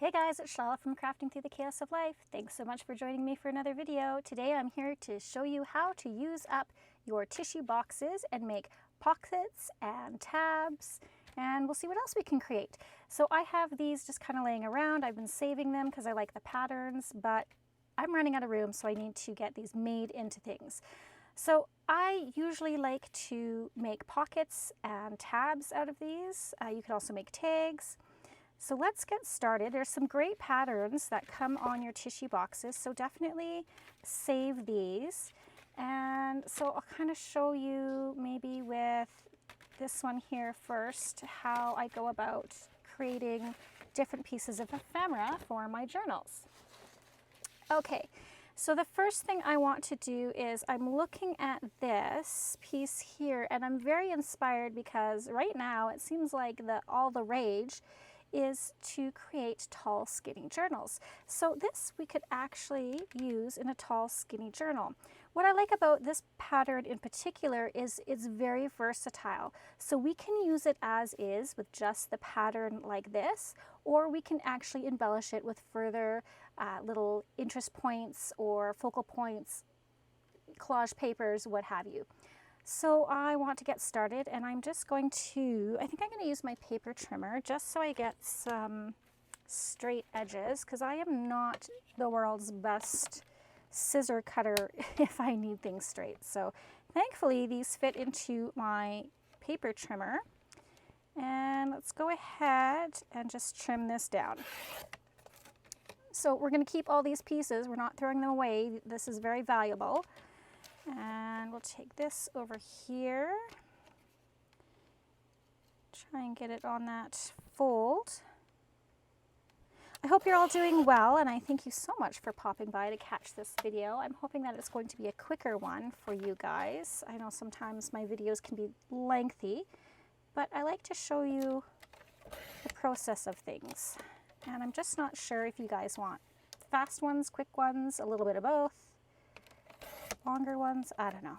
Hey guys, it's Chala from Crafting Through the Chaos of Life. Thanks so much for joining me for another video. Today I'm here to show you how to use up your tissue boxes and make pockets and tabs, and we'll see what else we can create. So I have these just kind of laying around. I've been saving them because I like the patterns, but I'm running out of room, so I need to get these made into things. So I usually like to make pockets and tabs out of these. You could also make tags. So let's get started. There's some great patterns that come on your tissue boxes, so definitely save these. And so I'll kind of show you maybe with this one here first how I go about creating different pieces of ephemera for my journals. Okay, so the first thing I want to do is I'm looking at this piece here and I'm very inspired because right now it seems like all the rage is to create tall, skinny journals. So this we could actually use in a tall, skinny journal. What I like about this pattern in particular is it's very versatile. So we can use it as is with just the pattern like this, or we can actually embellish it with further little interest points or focal points, collage papers, what have you. So I want to get started, and I'm just going to, I think I'm going to use my paper trimmer just so I get some straight edges, because I am not the world's best scissor cutter if I need things straight. So thankfully these fit into my paper trimmer, and let's go ahead and just trim this down. So we're going to keep all these pieces, we're not throwing them away, this is very valuable. And we'll take this over here, try and get it on that fold. I hope you're all doing well, and I thank you so much for popping by to catch this video. I'm hoping that it's going to be a quicker one for you guys. I know sometimes my videos can be lengthy, but I like to show you the process of things. And I'm just not sure if you guys want fast ones, quick ones, a little bit of both. Longer ones, I don't know.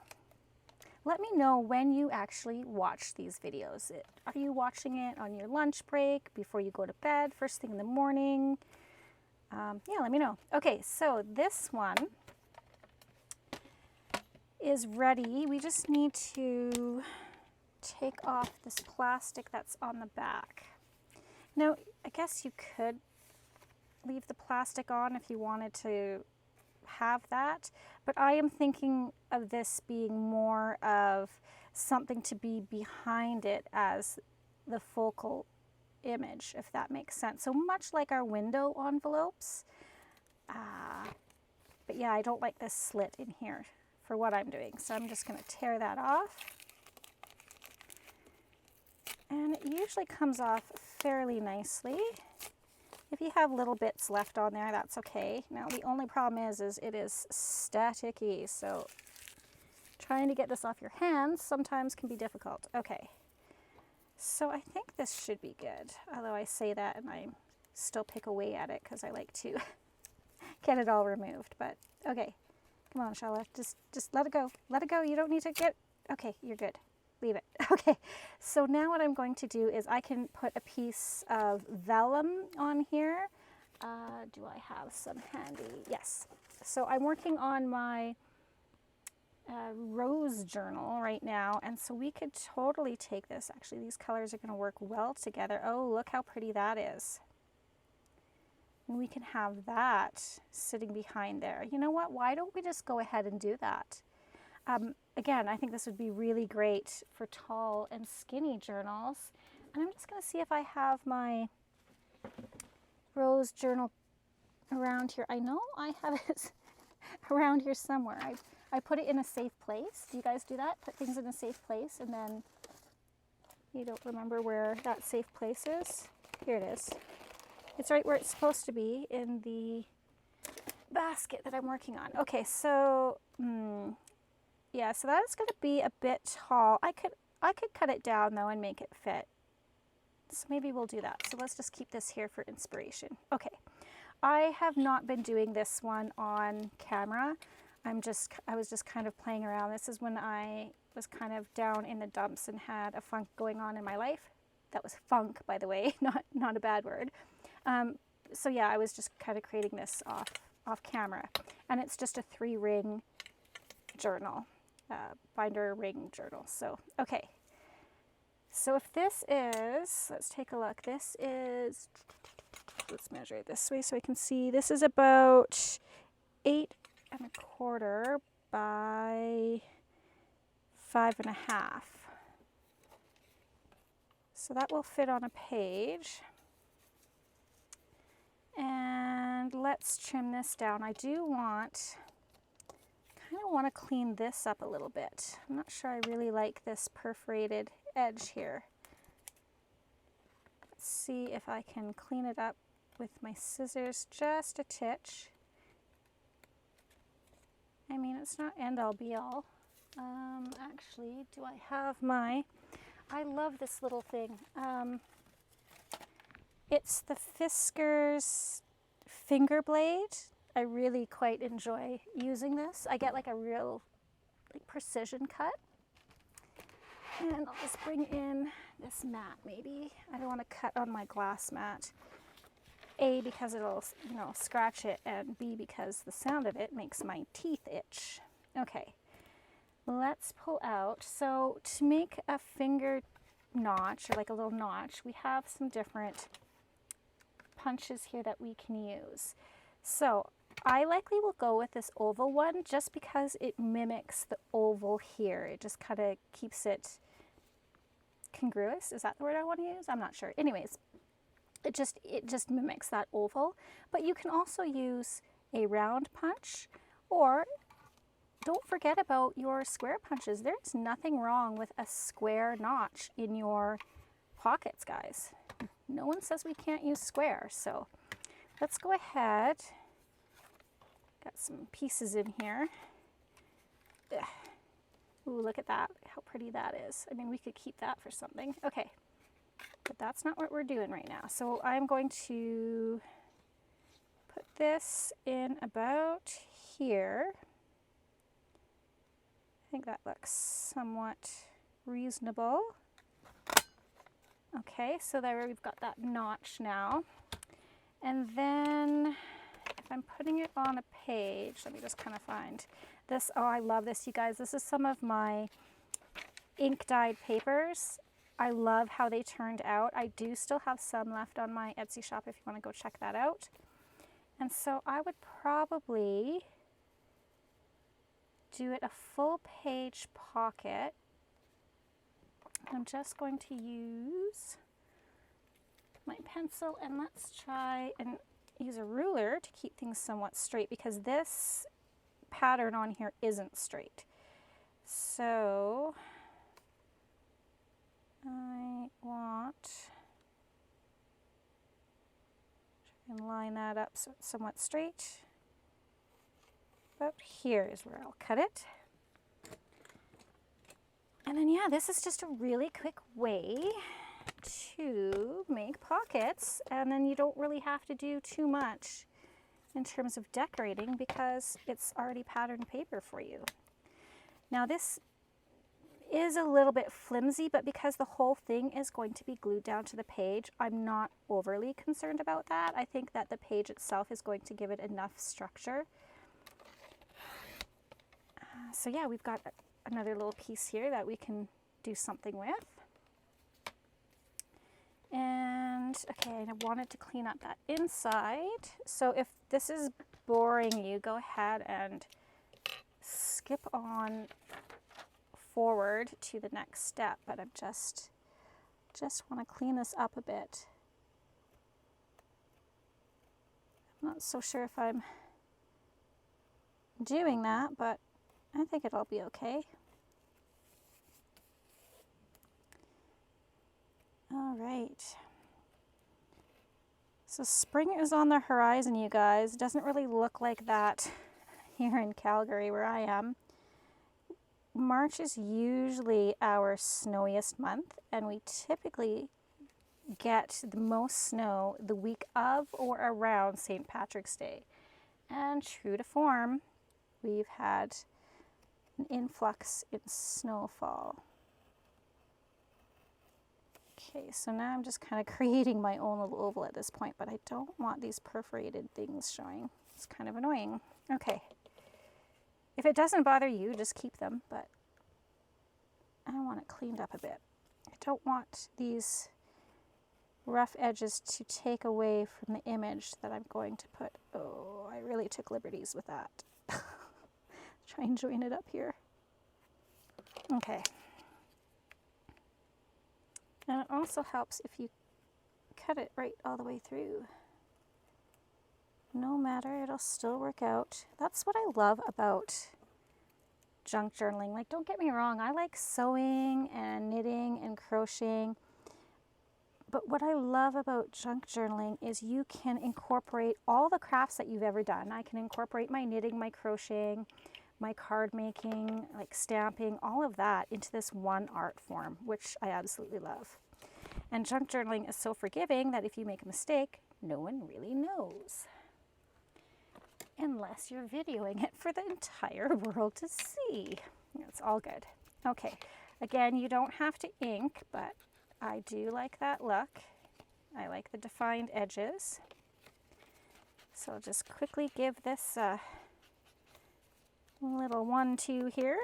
Let me know when you actually watch these videos. Are you watching it on your lunch break, before you go to bed, first thing in the morning? Yeah, let me know. Okay, so this one is ready. We just need to take off this plastic that's on the back. Now, I guess you could leave the plastic on if you wanted to have that, but I am thinking of this being more of something to be behind it as the focal image, if that makes sense. So much like our window envelopes, but yeah, I don't like this slit in here for what I'm doing, so I'm just going to tear that off. And it usually comes off fairly nicely. If you have little bits left on there, that's okay. Now the only problem is it is staticky, so trying to get this off your hands sometimes can be difficult. Okay, so I think this should be good, although I say that and I still pick away at it because I like to get it all removed. But okay, come on, Chala, just let it go. Let it go. You don't need to get, okay, you're good. Leave it. Okay, so now what I'm going to do is I can put a piece of vellum on here. Do I have some handy? Yes. So I'm working on my rose journal right now, and so we could totally take this. Actually, these colors are going to work well together. Oh, look how pretty that is. And we can have that sitting behind there. You know what? Why don't we just go ahead and do that? Again, I think this would be really great for tall and skinny journals. And I'm just going to see if I have my rose journal around here. I know I have it around here somewhere. I put it in a safe place. Do you guys do that? Put things in a safe place and then you don't remember where that safe place is? Here it is. It's right where it's supposed to be in the basket that I'm working on. Okay, so yeah, so that's going to be a bit tall. I could cut it down though and make it fit. So maybe we'll do that. So let's just keep this here for inspiration. Okay, I have not been doing this one on camera. I was just kind of playing around. This is when I was kind of down in the dumps and had a funk going on in my life. That was funk, by the way, not a bad word. so yeah, I was just kind of creating this off camera, and it's just a 3-ring journal, binder ring journal. So okay, so if this is, let's take a look, this is, let's measure it this way so we can see, this is about 8 1/4 by 5 1/2. So that will fit on a page. And let's trim this down. I do kind of want to clean this up a little bit. I'm not sure I really like this perforated edge here. Let's see if I can clean it up with my scissors just a titch. I mean, it's not end all be all. Actually, do I have I love this little thing. It's the Fisker's finger blade. I really quite enjoy using this. I get like a real precision cut. And I'll just bring in this mat maybe. I don't want to cut on my glass mat. A, because it'll, scratch it, and B, because the sound of it makes my teeth itch. Okay, let's pull out. So to make a finger notch, or like a little notch, we have some different punches here that we can use. So I likely will go with this oval one just because it mimics the oval here. It just kind of keeps it congruous. Is that the word I want to use? I'm not sure. Anyways, it just mimics that oval. But you can also use a round punch, or don't forget about your square punches. There's nothing wrong with a square notch in your pockets, guys. No one says we can't use square. So let's go ahead. Got some pieces in here. Ugh. Ooh, look at that, how pretty that is. I mean, we could keep that for something. Okay, but that's not what we're doing right now. So I'm going to put this in about here. I think that looks somewhat reasonable. Okay, so there we've got that notch now. And then if I'm putting it on a page, let me just kind of find this. Oh, I love this, you guys. This is some of my ink dyed papers. I love how they turned out. I do still have some left on my Etsy shop if you want to go check that out. And so I would probably do it a full page pocket. I'm just going to use my pencil, and let's try and use a ruler to keep things somewhat straight, because this pattern on here isn't straight. So I want to try and line that up so it's somewhat straight. About here is where I'll cut it. And then, yeah, this is just a really quick way to make pockets, and then you don't really have to do too much in terms of decorating because it's already patterned paper for you. Now this is a little bit flimsy, but because the whole thing is going to be glued down to the page, I'm not overly concerned about that. I think that the page itself is going to give it enough structure. So yeah, we've got another little piece here that we can do something with. And okay, I wanted to clean up that inside. So if this is boring you, go ahead and skip on forward to the next step, but I'm just want to clean this up a bit. I'm not so sure if I'm doing that, but I think it'll be okay. All right. So spring is on the horizon, you guys. It doesn't really look like that here in Calgary where I am. March is usually our snowiest month, and we typically get the most snow the week of or around St. Patrick's Day. And true to form, we've had an influx in snowfall. Okay, so now I'm just kind of creating my own little oval at this point, but I don't want these perforated things showing. It's kind of annoying. Okay. If it doesn't bother you, just keep them, but I want it cleaned up a bit. I don't want these rough edges to take away from the image that I'm going to put. Oh, I really took liberties with that. Try and join it up here. Okay. And it also helps if you cut it right all the way through. No matter, it'll still work out. That's what I love about junk journaling. Like, don't get me wrong, I like sewing and knitting and crocheting. But what I love about junk journaling is you can incorporate all the crafts that you've ever done. I can incorporate my knitting, my crocheting, my card making, like stamping, all of that into this one art form, which I absolutely love. And junk journaling is so forgiving that if you make a mistake, no one really knows. Unless you're videoing it for the entire world to see. It's all good. Okay, again, you don't have to ink, but I do like that look. I like the defined edges. So I'll just quickly give this a little 1-2 here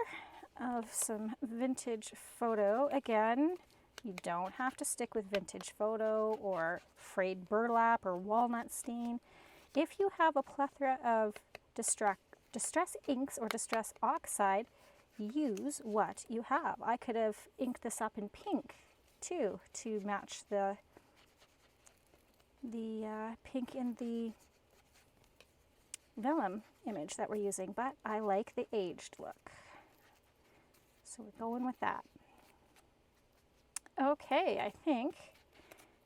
of some vintage photo. Again, you don't have to stick with vintage photo or frayed burlap or walnut stain. If you have a plethora of distress inks or distress oxide, use what you have. I could have inked this up in pink too to match the pink in the vellum image that we're using, but I like the aged look. So we're going with that. Okay, I think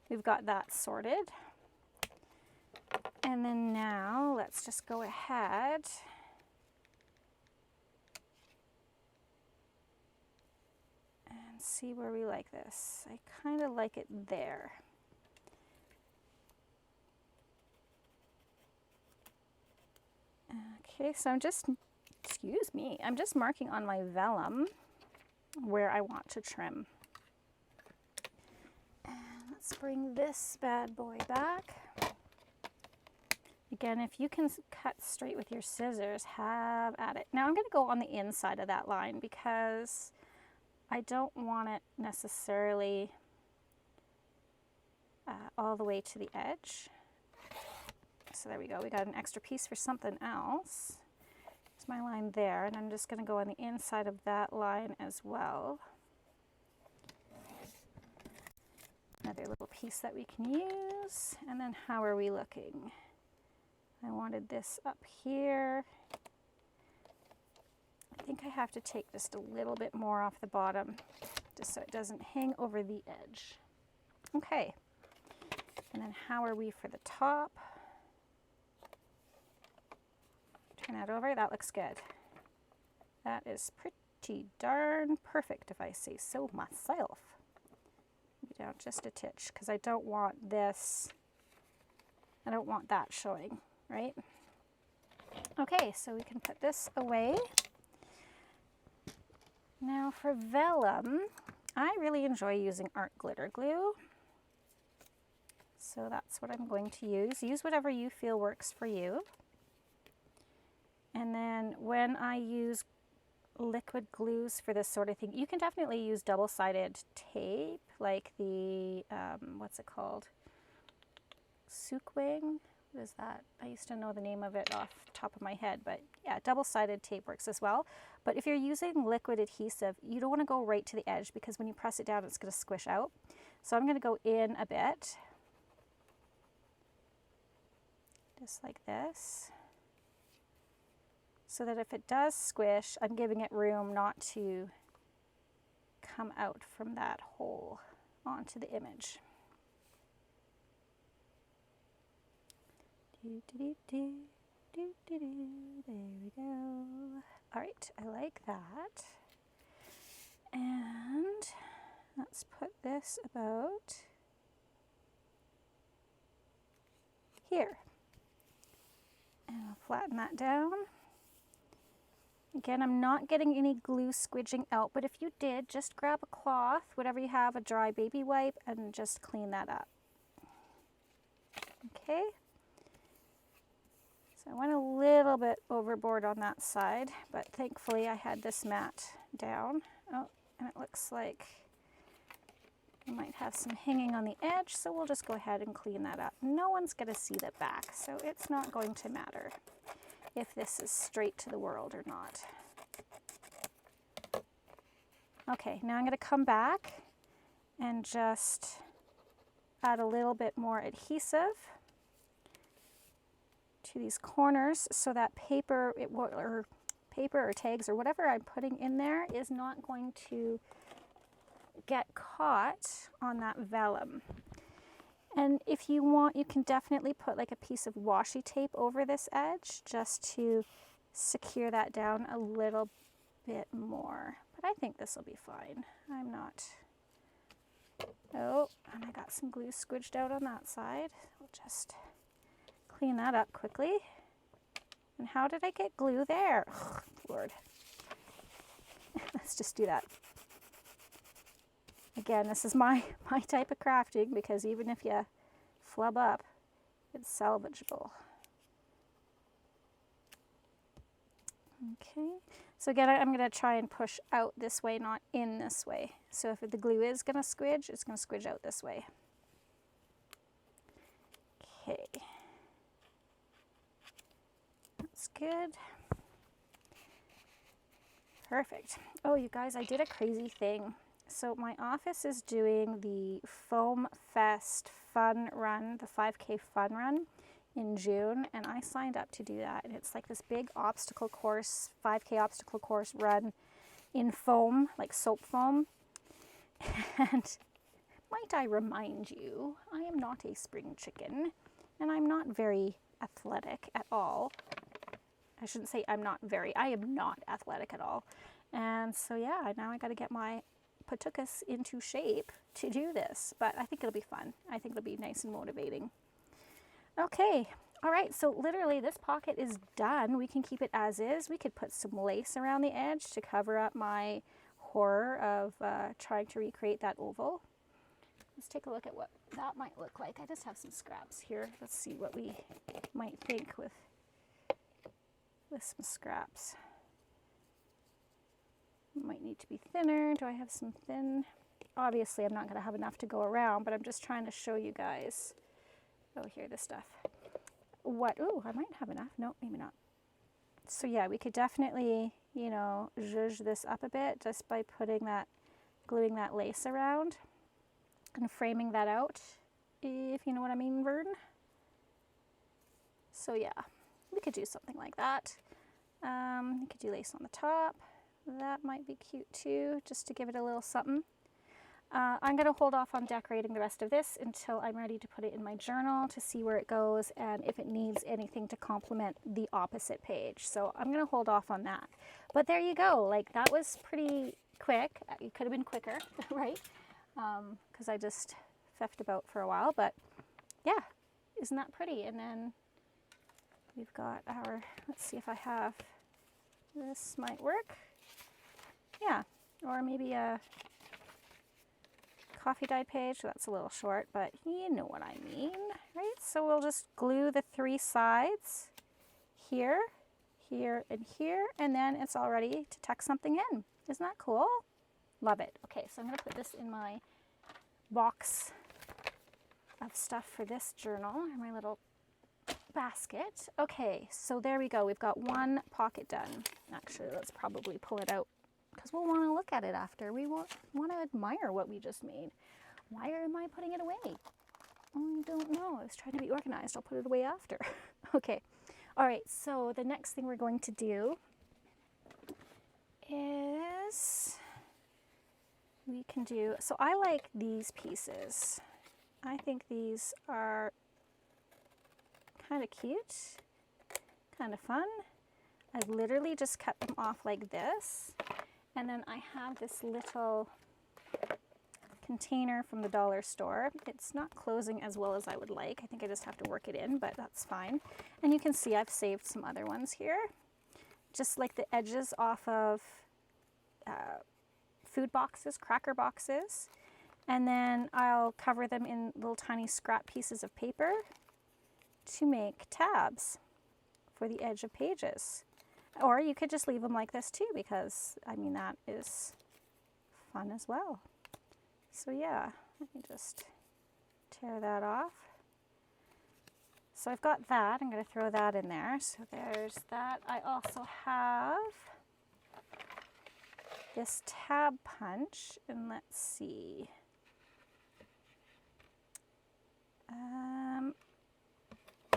we've got that sorted. And then now let's just go ahead and see where we like this. I kind of like it there. Okay, so I'm just marking on my vellum where I want to trim. And let's bring this bad boy back. Again, if you can cut straight with your scissors, have at it. Now I'm going to go on the inside of that line because I don't want it necessarily all the way to the edge. So there we go. We got an extra piece for something else. It's my line there, and I'm just going to go on the inside of that line as well. Another little piece that we can use. And then how are we looking? I wanted this up here. I think I have to take just a little bit more off the bottom just so it doesn't hang over the edge. Okay, and then how are we for the top? Turn that over, that looks good. That is pretty darn perfect if I say so myself. Maybe down just a titch because I don't want this, I don't want that showing. Right? Okay, so we can put this away. Now for vellum, I really enjoy using art glitter glue. So that's what I'm going to use. Use whatever you feel works for you. And then when I use liquid glues for this sort of thing, you can definitely use double-sided tape, like the, what's it called? Sukwing? What is that? I used to know the name of it off the top of my head, but yeah, double-sided tape works as well. But if you're using liquid adhesive, you don't want to go right to the edge because when you press it down, it's going to squish out. So I'm going to go in a bit, just like this, so that if it does squish, I'm giving it room not to come out from that hole onto the image. There we go. All right, I like that. And let's put this about here. And I'll flatten that down. Again, I'm not getting any glue squidging out, but if you did, just grab a cloth, whatever you have, a dry baby wipe, and just clean that up. Okay. So I went a little bit overboard on that side, but thankfully I had this mat down. Oh, and it looks like I might have some hanging on the edge, so we'll just go ahead and clean that up. No one's going to see the back, so it's not going to matter if this is straight to the world or not. Okay, now I'm going to come back and just add a little bit more adhesive to these corners so that paper or tags or whatever I'm putting in there is not going to get caught on that vellum. And if you want, you can definitely put like a piece of washi tape over this edge just to secure that down a little bit more. But I think this will be fine. I'm not. Oh, and I got some glue squidged out on that side. We'll just clean that up quickly. And how did I get glue there? Oh, Lord. Let's just do that. Again, this is my type of crafting, because even if you flub up, it's salvageable. Okay, so again, I'm going to try and push out this way, not in this way. So if the glue is going to squidge, it's going to squidge out this way. Okay, that's good. Perfect. Oh, you guys, I did a crazy thing. So my office is doing the Foam Fest fun run, the 5K fun run in June, and I signed up to do that. And it's like this big obstacle course, 5K obstacle course run in foam, like soap foam. And might I remind you, I am not a spring chicken, and I'm not very athletic at all. I shouldn't say I'm not very, I am not athletic at all. And so yeah, now I got to get my patukas into shape to do this, but I think it'll be fun. I think it'll be nice and motivating. Okay, all right, so literally this pocket is done. We can keep it as is. We could put some lace around the edge to cover up my horror of trying to recreate that oval. Let's take a look at what that might look like. I just have some scraps here. Let's see what we might think with some scraps. Might need to be thinner. Do I have some thin? Obviously, I'm not going to have enough to go around, but I'm just trying to show you guys. Oh, here, this stuff. What? Oh, I might have enough. No, maybe not. So yeah, we could definitely, you know, zhuzh this up a bit just by putting that, gluing that lace around and framing that out, if you know what I mean, Vern. So yeah, we could do something like that. You could do lace on the top. That might be cute too, just to give it a little something. I'm going to hold off on decorating the rest of this until I'm ready to put it in my journal to see where it goes and if it needs anything to complement the opposite page. So I'm going to hold off on that. But there you go. Like, that was pretty quick. It could have been quicker, right? Because I just feffed about for a while. But yeah, isn't that pretty? And then we've got our, let's see if I have, this might work. Yeah, or maybe a coffee dyed page. That's a little short, but you know what I mean, right? So we'll just glue the three sides here, here, and here, and then it's all ready to tuck something in. Isn't that cool? Love it. Okay, so I'm going to put this in my box of stuff for this journal, in my little basket. Okay, so there we go. We've got one pocket done. Actually, let's probably pull it out, because we'll want to look at it after. We want to admire what we just made. Why am I putting it away? I don't know. I was trying to be organized. I'll put it away after. Okay. All right. So the next thing we're going to do is we can do, so I like these pieces. I think these are kind of cute, kind of fun. I literally just cut them off like this. And then I have this little container from the dollar store. It's not closing as well as I would like. I think I just have to work it in, but that's fine. And you can see I've saved some other ones here just like the edges off of food boxes, cracker boxes, and then I'll cover them in little tiny scrap pieces of paper to make tabs for the edge of pages. Or you could just leave them like this too, because I mean that is fun as well. So yeah, let me just tear that off. So I've got that, I'm going to throw that in there. So there's that. I also have this tab punch, and let's see.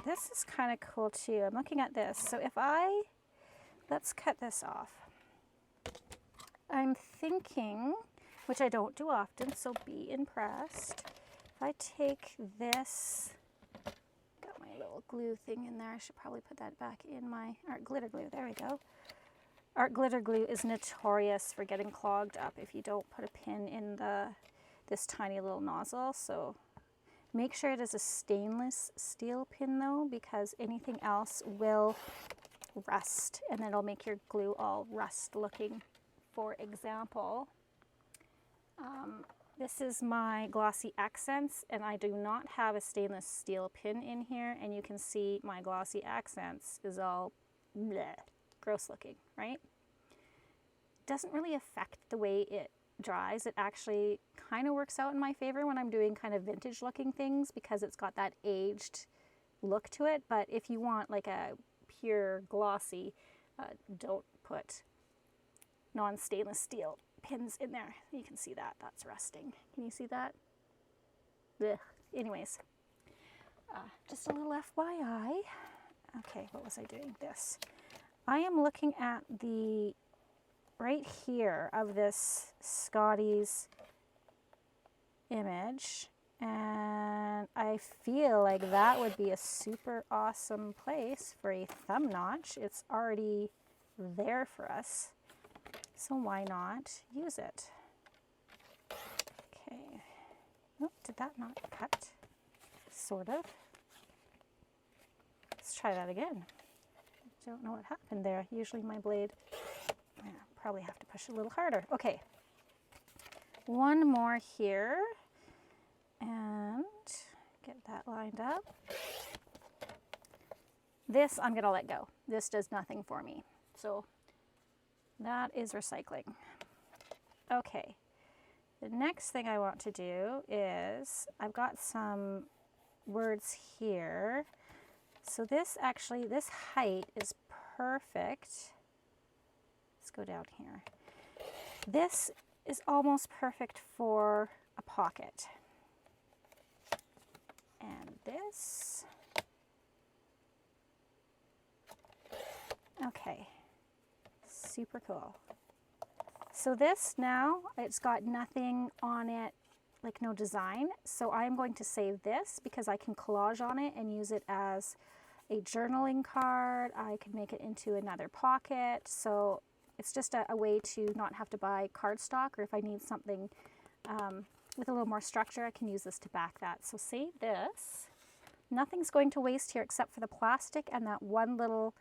This is kind of cool too. I'm looking at this. So if let's cut this off. I'm thinking, which I don't do often, so be impressed. If I take this, got my little glue thing in there. I should probably put that back in my art glitter glue. There we go. Art glitter glue is notorious for getting clogged up if you don't put a pin in this tiny little nozzle. So make sure it is a stainless steel pin though, because anything else will rust and then it'll make your glue all rust looking. For example, this is my glossy accents, and I do not have a stainless steel pin in here, and you can see my glossy accents is all bleh, gross looking, right? Doesn't really affect the way it dries. It actually kind of works out in my favor when I'm doing kind of vintage looking things, because it's got that aged look to it. But if you want like a pure glossy, don't put non-stainless steel pins in there. You can see that, that's rusting. Can you see that? Ugh. Anyways, just a little FYI. Okay, what was I doing? This. I am looking at the right here of this Scotty's image, and I feel like that would be a super awesome place for a thumb notch. It's already there for us, so why not use it? Okay. Oh, did that not cut? Sort of. Let's try that again. Don't know what happened there. Usually my blade, probably have to push a little harder. Okay. One more here. And get that lined up. This I'm going to let go. This does nothing for me. So that is recycling. Okay. The next thing I want to do is, I've got some words here. So this actually, this height is perfect. Let's go down here. This is almost perfect for a pocket. And this. Okay. Super cool. So this now, it's got nothing on it, like no design. So I'm going to save this because I can collage on it and use it as a journaling card. I can make it into another pocket. So it's just a way to not have to buy cardstock, or if I need something with a little more structure, I can use this to back that. So save this. Nothing's going to waste here except for the plastic and that one little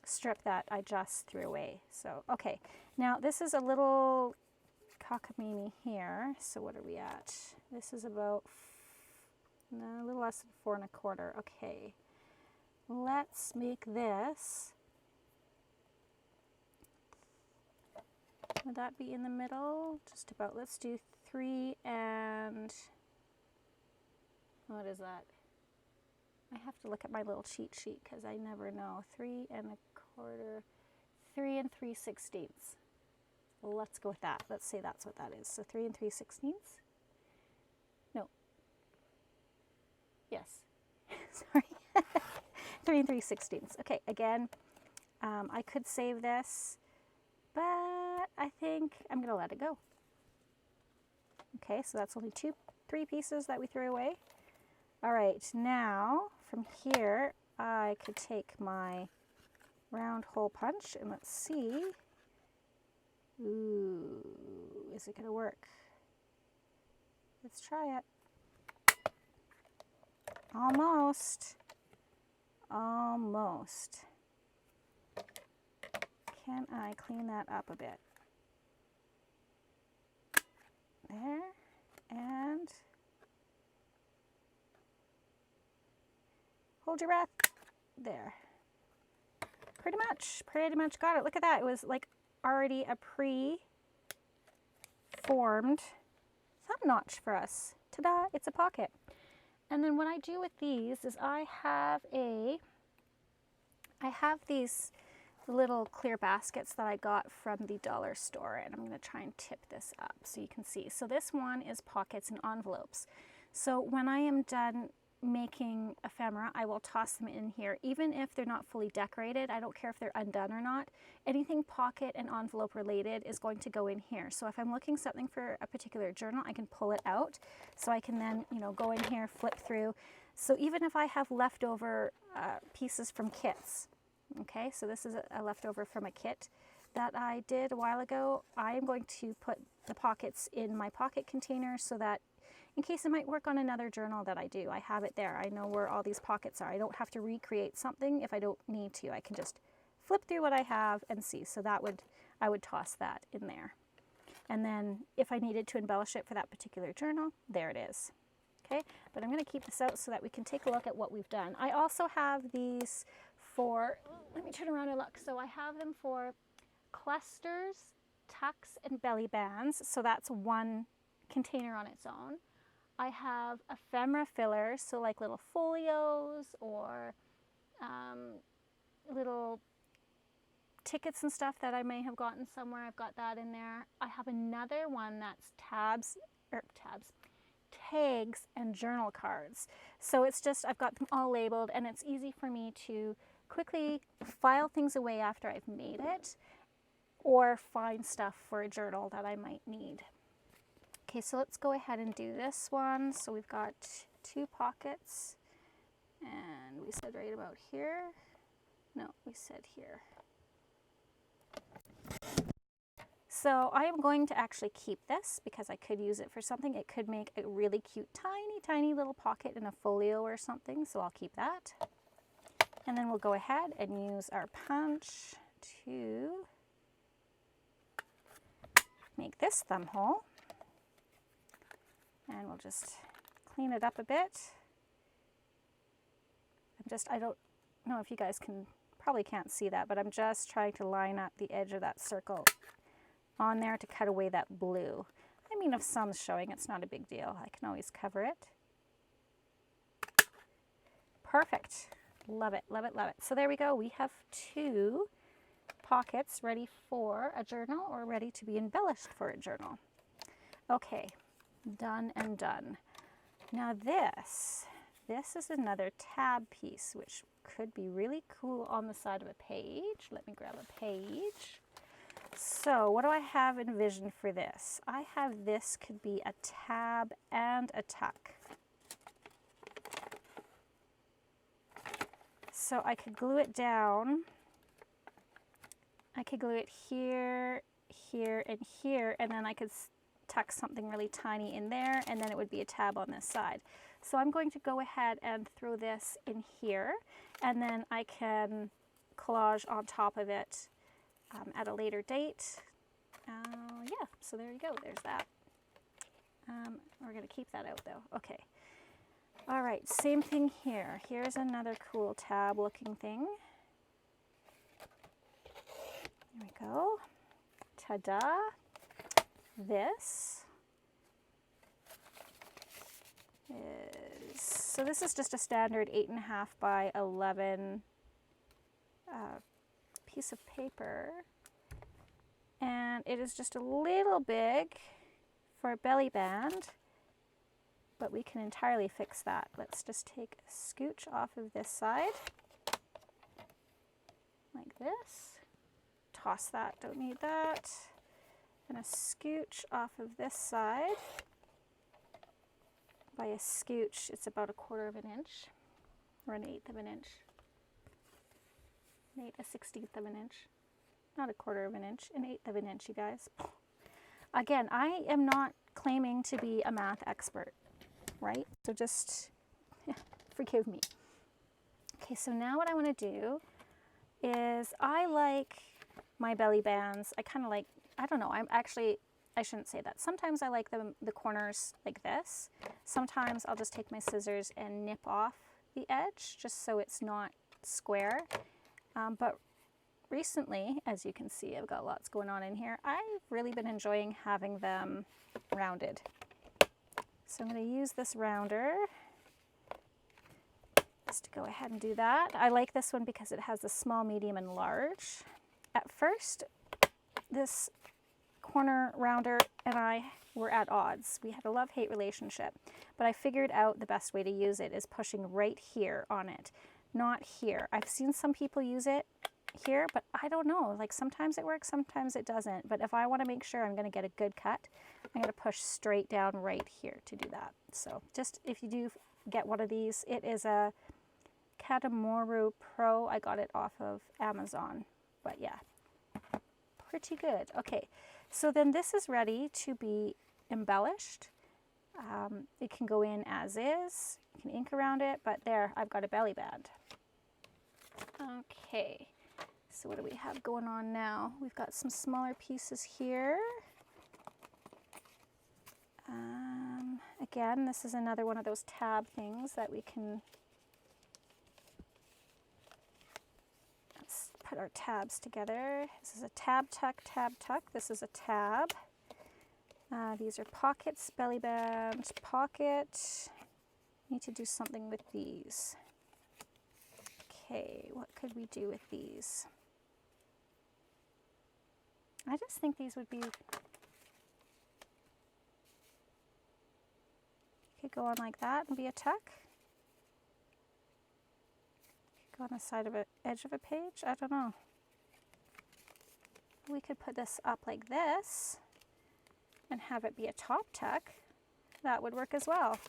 strip that I just threw away. So, okay. Now this is a little cockamamie here. So what are we at? This is about a little less than 4 1/4. Okay. Let's make this. Would that be in the middle? Just about. Let's do 3 and... What is that? I have to look at my little cheat sheet because I never know. 3 1/4, 3 3/16. Let's go with that. Let's say that's what that is. So 3 3/16. No. Yes. Sorry. 3 3/16. Okay, again, I could save this, but I think I'm going to let it go. Okay, so that's only 3 pieces that we threw away. All right, now from here, I could take my round hole punch and let's see. Ooh, is it going to work? Let's try it. Almost. Almost. can I clean that up a bit? There, and hold your breath. There. Pretty much got it. Look at that. It was like already a pre-formed thumb notch for us. Ta-da, it's a pocket. And then what I do with these is I have these little clear baskets that I got from the dollar store, and I'm going to try and tip this up so you can see. So this one is pockets and envelopes. So when I am done making ephemera, I will toss them in here. Even if they're not fully decorated, I don't care if they're undone or not. Anything pocket and envelope related is going to go in here. So if I'm looking something for a particular journal, I can pull it out. So I can then, you know, go in here, flip through. So even if I have leftover pieces from kits, okay, so this is a leftover from a kit that I did a while ago, I am going to put the pockets in my pocket container so that in case it might work on another journal that I do, I have it there. I know where all these pockets are. I don't have to recreate something if I don't need to. I can just flip through what I have and see. So that I would toss that in there. And then if I needed to embellish it for that particular journal, there it is. Okay, but I'm going to keep this out so that we can take a look at what we've done. I also have these for, let me turn around and look. So I have them for clusters, tucks, and belly bands. So that's one container on its own. I have ephemera fillers, so like little folios or little tickets and stuff that I may have gotten somewhere. I've got that in there. I have another one that's tags and journal cards. So it's just, I've got them all labeled, and it's easy for me to quickly file things away after I've made it or find stuff for a journal that I might need. Okay, so let's go ahead and do this one. So we've got 2 pockets, and we said right about here. No, we said here. So I am going to actually keep this because I could use it for something. It could make a really cute, tiny little pocket in a folio or something. So I'll keep that. And then we'll go ahead and use our punch to make this thumb hole. And we'll just clean it up a bit. I don't know if you guys probably can't see that, but I'm just trying to line up the edge of that circle on there to cut away that blue. I mean, if sun's showing, it's not a big deal. I can always cover it. Perfect. Love it, love it, love it. So there we go. We have 2 pockets ready for a journal or ready to be embellished for a journal. Okay. Done and done. Now this is another tab piece, which could be really cool on the side of a page. Let me grab a page. So what do I have envisioned for this? I have this could be a tab and a tuck. So I could glue it down. I could glue it here, here, and here, and then I could tuck something really tiny in there, and then it would be a tab on this side. So I'm going to go ahead and throw this in here, and then I can collage on top of it at a later date. Yeah, so there you go, there's that. We're going to keep that out though. Okay. All right, same thing here. Here's another cool tab looking thing. There we go. Ta-da. This is, so this is just a standard 8.5 by 11 piece of paper, and it is just a little big for a belly band, but we can entirely fix that. Let's just take a scooch off of this side like this, toss that, don't need that. And a scooch off of this side. By a scooch, it's about 1/4 of an inch, or 1/8 of an inch. 1/16 of an inch. Not 1/4 of an inch, 1/8 of an inch, you guys. Again, I am not claiming to be a math expert, right? So just forgive me. Okay, so now what I want to do is I like my belly bands. I kind of like, I don't know, I shouldn't say that. Sometimes I like the corners like this. Sometimes I'll just take my scissors and nip off the edge just so it's not square. But recently, as you can see, I've got lots going on in here. I've really been enjoying having them rounded. So I'm going to use this rounder just to go ahead and do that. I like this one because it has the small, medium, and large. At first, this corner rounder and I were at odds. We had a love-hate relationship, but I figured out the best way to use it is pushing right here on it, not here. I've seen some people use it here, but I don't know, like sometimes it works, sometimes it doesn't. But if I want to make sure I'm going to get a good cut, I'm going to push straight down right here to do that. So just if you do get one of these, it is a Katamoru Pro. I got it off of Amazon, but yeah, pretty good. Okay, so then this is ready to be embellished. It can go in as is, you can ink around it, but there, I've got a belly band. Okay, so what do we have going on now? We've got some smaller pieces here. Again, this is another one of those tab things that we can, let's put our tabs together. This is a tab tuck, tab tuck. This is a tab. These are pockets, belly band, pocket. Need to do something with these. Okay, what could we do with these? I just think these would be, could go on like that and be a tuck. Could go on the side of an edge of a page. I don't know. We could put this up like this and have it be a top tuck. That would work as well.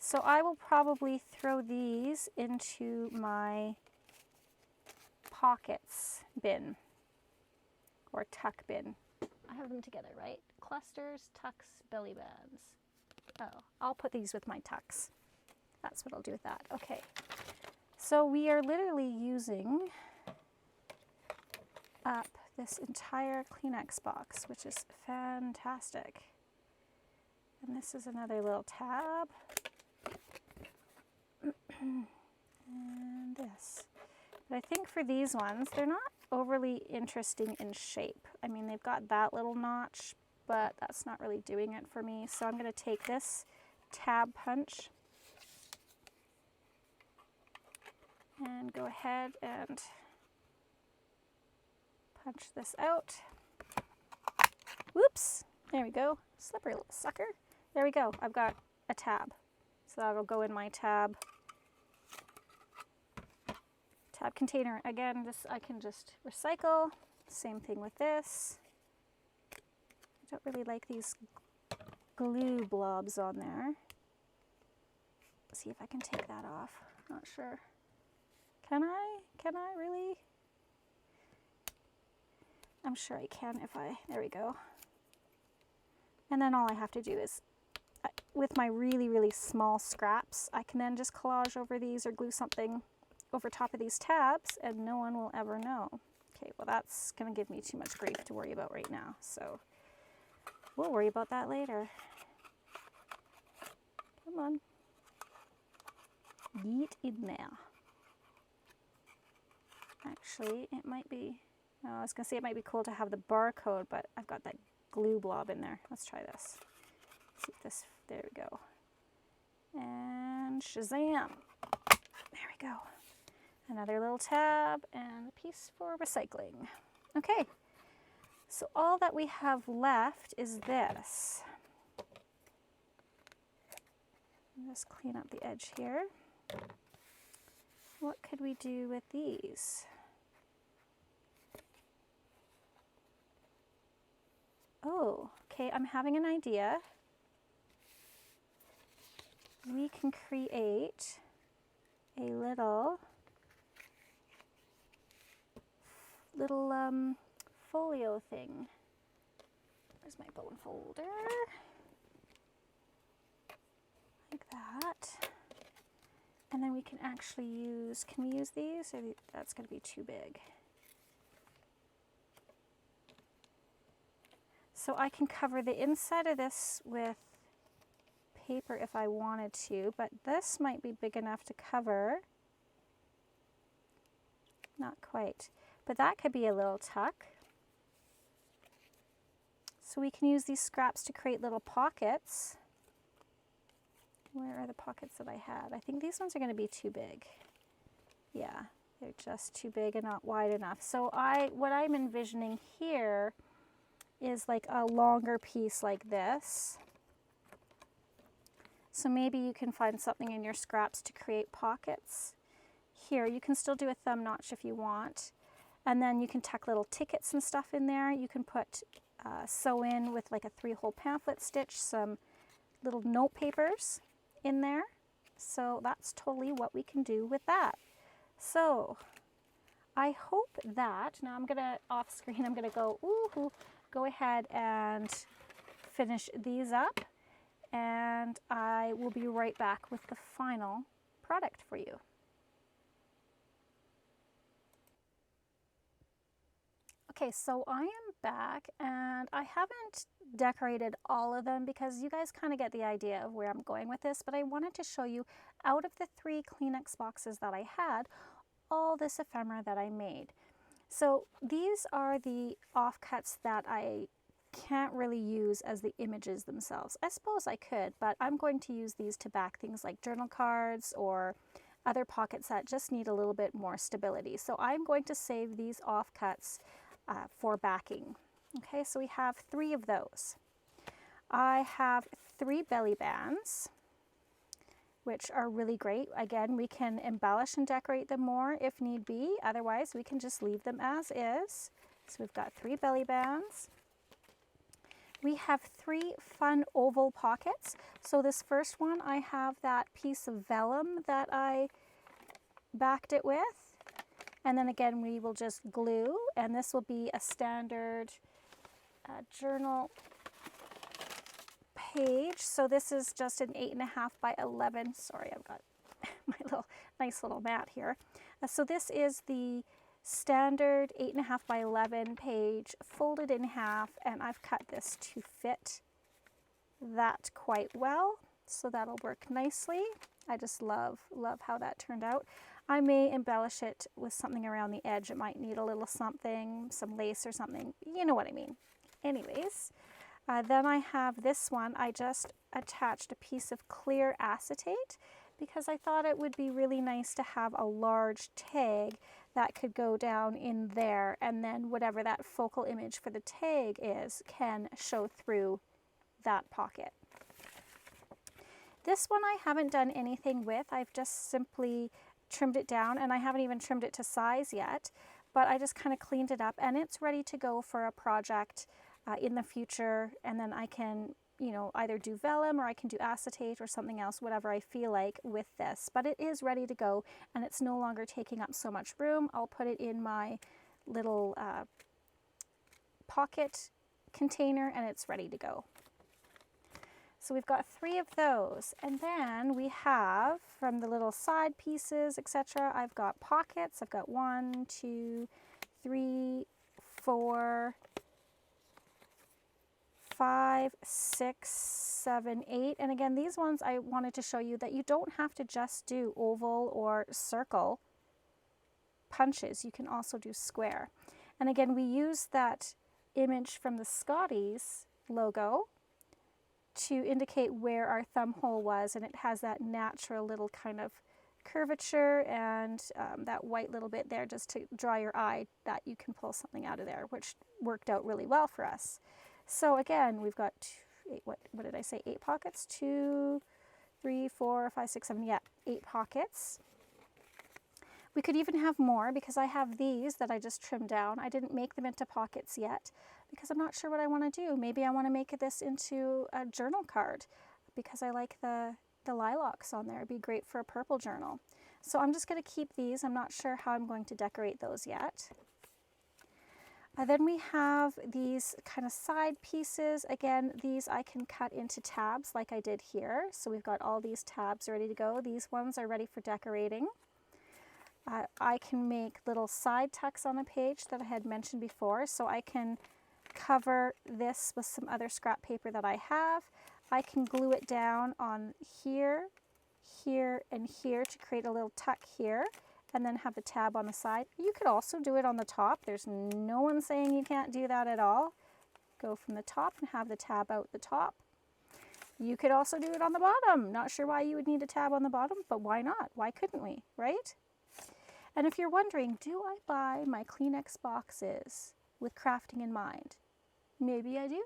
So I will probably throw these into my pockets bin or tuck bin. I have them together, right? Clusters, tucks, belly bands. Oh, I'll put these with my tucks. That's what I'll do with that. Okay, so we are literally using up this entire Kleenex box, which is fantastic. And this is another little tab. And this. But I think for these ones, they're not overly interesting in shape. I mean, they've got that little notch, but that's not really doing it for me. So I'm going to take this tab punch and go ahead and punch this out. Whoops, there we go. Slippery little sucker. There we go. I've got a tab. So that'll go in my tab container. Again, this I can just recycle. Same thing with this. I don't really like these glue blobs on there. Let's see if I can take that off. Not sure. Can I? Can I really? I'm sure I can if I, there we go. And then all I have to do is, with my really, really small scraps, I can then just collage over these or glue something over top of these tabs and no one will ever know. Okay, well that's going to give me too much grief to worry about right now, so we'll worry about that later. Come on. Get in there. Actually, it might be, I was going to say it might be cool to have the barcode, but I've got that glue blob in there. Let's try this. See if this, there we go. And shazam. There we go. Another little tab and a piece for recycling. Okay, so all that we have left is this. Just clean up the edge here. What could we do with these? Oh, okay, I'm having an idea. We can create a little folio thing. Where's my bone folder? Like that. And then we can actually use, can we use these? Or that's going to be too big. So I can cover the inside of this with paper if I wanted to, but this might be big enough to cover. Not quite, but that could be a little tuck. So we can use these scraps to create little pockets. Where are the pockets that I had? I think these ones are going to be too big. Yeah, they're just too big and not wide enough. So what I'm envisioning here is like a longer piece like this. So maybe you can find something in your scraps to create pockets. Here, you can still do a thumb notch if you want. And then you can tuck little tickets and stuff in there. You can put sew in with like a 3-hole pamphlet stitch, some little note papers in there. So that's totally what we can do with that. So I hope that, now I'm gonna, off screen, I'm gonna go ahead and finish these up, and I will be right back with the final product for you. Okay, so I am back, and I haven't decorated all of them because you guys kind of get the idea of where I'm going with this, but I wanted to show you, out of the 3 Kleenex boxes that I had, all this ephemera that I made. So these are the offcuts that I can't really use as the images themselves. I suppose I could, but I'm going to use these to back things like journal cards or other pockets that just need a little bit more stability. So I'm going to save these offcuts for backing. Okay, so we have 3 of those. I have 3 belly bands, which are really great. Again, we can embellish and decorate them more if need be. Otherwise, we can just leave them as is. So we've got 3 belly bands. We have 3 fun oval pockets. So this first one, I have that piece of vellum that I backed it with. And then again, we will just glue, and this will be a standard journal page. So this is just an 8.5 by 11. Sorry, I've got my nice little mat here. So this is the standard 8.5 by 11 page, folded in half, and I've cut this to fit that quite well. So that'll work nicely. I just love how that turned out. I may embellish it with something around the edge. It might need a little something, some lace or something. You know what I mean. Anyways, then I have this one. I just attached a piece of clear acetate because I thought it would be really nice to have a large tag that could go down in there, and then whatever that focal image for the tag is can show through that pocket. This one I haven't done anything with. I've just simply trimmed it down, and I haven't even trimmed it to size yet, but I just kind of cleaned it up, and it's ready to go for a project in the future. And then I can, you know, either do vellum or I can do acetate or something else, whatever I feel like with this. But it is ready to go, and it's no longer taking up so much room. I'll put it in my little pocket container, and it's ready to go. So we've got 3 of those, and then we have, from the little side pieces, etc., I've got pockets. I've got 1, 2, 3, 4, 5, 6, 7, 8. And again, these ones I wanted to show you that you don't have to just do oval or circle punches. You can also do square. And again, we use that image from the Scotties logo to indicate where our thumb hole was, and it has that natural little kind of curvature and that white little bit there just to draw your eye that you can pull something out of there, which worked out really well for us. So again, we've got 8, what did I say, 8 pockets? 2, 3, 4, 5, 6, 7, yeah, 8 pockets. We could even have more because I have these that I just trimmed down. I didn't make them into pockets yet because I'm not sure what I want to do. Maybe I want to make this into a journal card because I like the lilacs on there. It'd be great for a purple journal. So I'm just going to keep these. I'm not sure how I'm going to decorate those yet. Then we have these kind of side pieces. Again, these I can cut into tabs like I did here. So we've got all these tabs ready to go. These ones are ready for decorating. I can make little side tucks on the page that I had mentioned before. So I can cover this with some other scrap paper that I have. I can glue it down on here, here, and here to create a little tuck here, and then have the tab on the side. You could also do it on the top. There's no one saying you can't do that at all. Go from the top and have the tab out the top. You could also do it on the bottom. Not sure why you would need a tab on the bottom, but why not? Why couldn't we, right? And if you're wondering, do I buy my Kleenex boxes with crafting in mind? Maybe I do,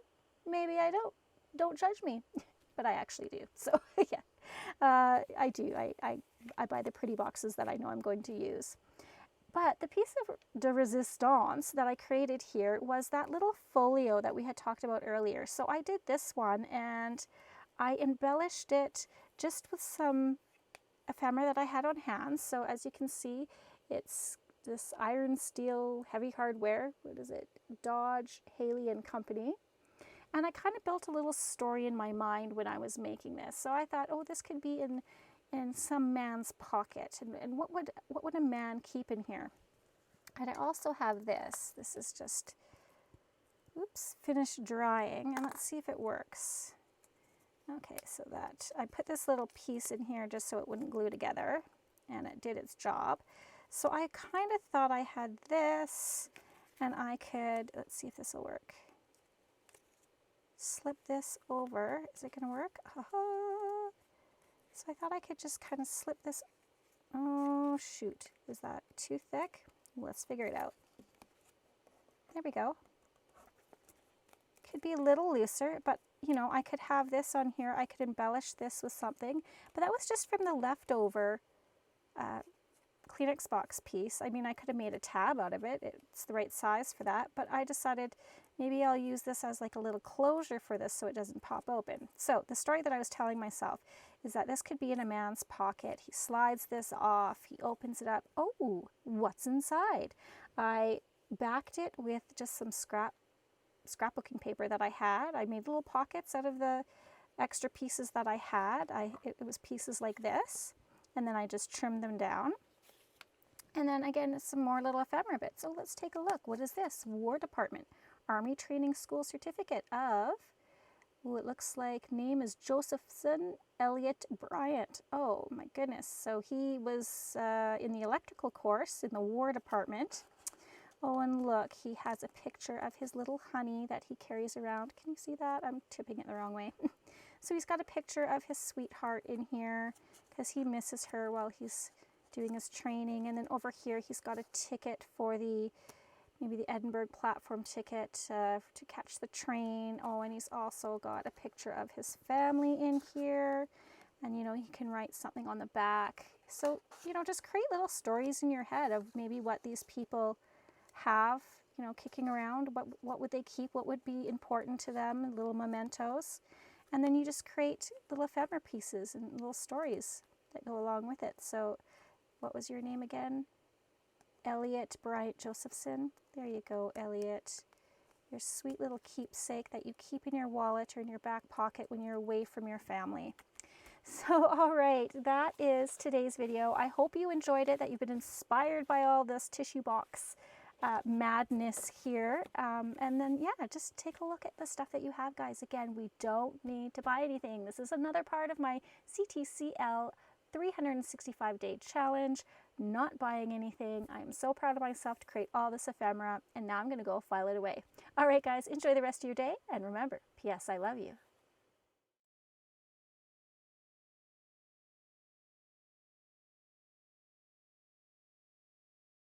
maybe I don't. Don't judge me, but I actually do. So yeah, I do. I buy the pretty boxes that I know I'm going to use. But the piece of de resistance that I created here was that little folio that we had talked about earlier. So I did this one and I embellished it just with some ephemera that I had on hand. So as you can see, it's this iron steel heavy hardware. What is it? Dodge, Haley and Company. And I kind of built a little story in my mind when I was making this. So I thought, oh, this could be in some man's pocket. And what would a man keep in here? And I also have this. This is just, oops, finished drying. And let's see if it works. Okay, so that I put this little piece in here just so it wouldn't glue together. And it did its job. So I kind of thought I had this. And I could, let's see if this will work. Slip this over. Is it going to work? So I thought I could just kind of slip this. Oh, shoot. Is that too thick? Let's figure it out. There we go. Could be a little looser, but you know, I could have this on here. I could embellish this with something, but that was just from the leftover Kleenex box piece. I mean, I could have made a tab out of it. It's the right size for that, but I decided maybe I'll use this as like a little closure for this so it doesn't pop open. So the story that I was telling myself is that this could be in a man's pocket. He slides this off, he opens it up. Oh, what's inside? I backed it with just some scrapbooking paper that I had. I made little pockets out of the extra pieces that I had. It was pieces like this, and then I just trimmed them down. And then again, some more little ephemera bits. So let's take a look. What is this? War Department, Army Training School Certificate of, oh, it looks like name is Josephson Elliott Bryant. Oh my goodness. So he was in the electrical course in the War Department. Oh, and look, he has a picture of his little honey that he carries around. Can you see that? I'm tipping it the wrong way. So he's got a picture of his sweetheart in here because he misses her while he's doing his training. And then over here he's got a ticket for maybe the Edinburgh platform ticket to catch the train. Oh, and he's also got a picture of his family in here, and you know, he can write something on the back. So you know, just create little stories in your head of maybe what these people have, you know, kicking around. What would they keep? What would be important to them? Little mementos. And then you just create little ephemera pieces and little stories that go along with it. So what was your name again? Elliott Bryant Josephson. There you go, Elliott. Your sweet little keepsake that you keep in your wallet or in your back pocket when you're away from your family. So, all right, that is today's video. I hope you enjoyed it, that you've been inspired by all this tissue box madness here. And then, yeah, just take a look at the stuff that you have, guys. Again, we don't need to buy anything. This is another part of my CTCL 365-day challenge, not buying anything. I am so proud of myself to create all this ephemera, and now I'm going to go file it away. All right, guys, enjoy the rest of your day, and remember, P.S. I love you.